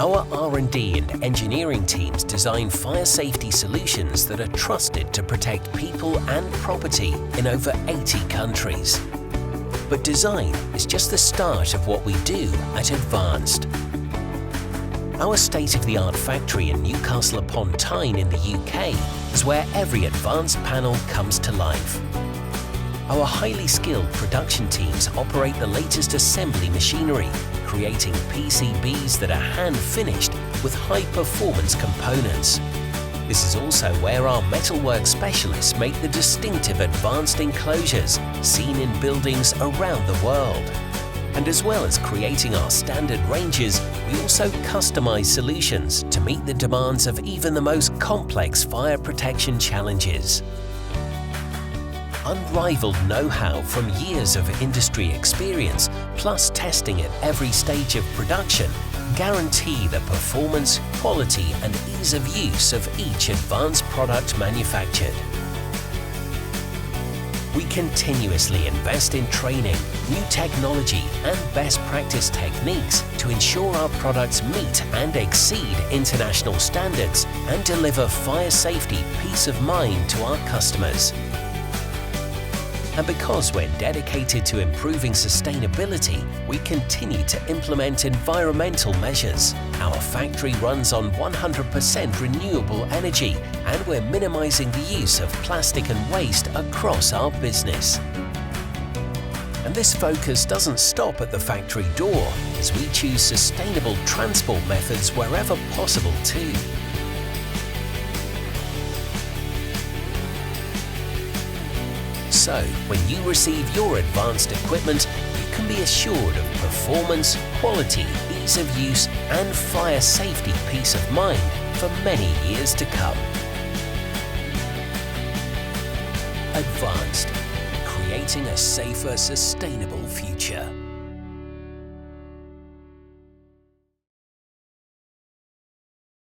Our R&D and engineering teams design fire safety solutions that are trusted to protect people and property in over 80 countries. But design is just the start of what we do at Advanced. Our state-of-the-art factory in Newcastle upon Tyne in the UK is where every advanced panel comes to life. Our highly skilled production teams operate the latest assembly machinery, creating PCBs that are hand-finished with high-performance components. This is also where our Metalwork specialists make the distinctive advanced enclosures seen in buildings around the world. And as well as creating our standard ranges, we also customize solutions to meet the demands of even the most complex fire protection challenges. Unrivaled know-how from years of industry experience, plus testing at every stage of production, guarantee the performance, quality and ease of use of each advanced product manufactured. We continuously invest in training, new technology and best practice techniques to ensure our products meet and exceed international standards and deliver fire safety peace of mind to our customers. And because we're dedicated to improving sustainability, we continue to implement environmental measures. Our factory runs on 100% renewable energy, and we're minimizing the use of plastic and waste across our business. And this focus doesn't stop at the factory door, as we choose sustainable transport methods wherever possible too. So, when you receive your advanced equipment, you can be assured of performance, quality, ease of use and fire safety peace of mind for many years to come. Advanced, creating a safer, sustainable future.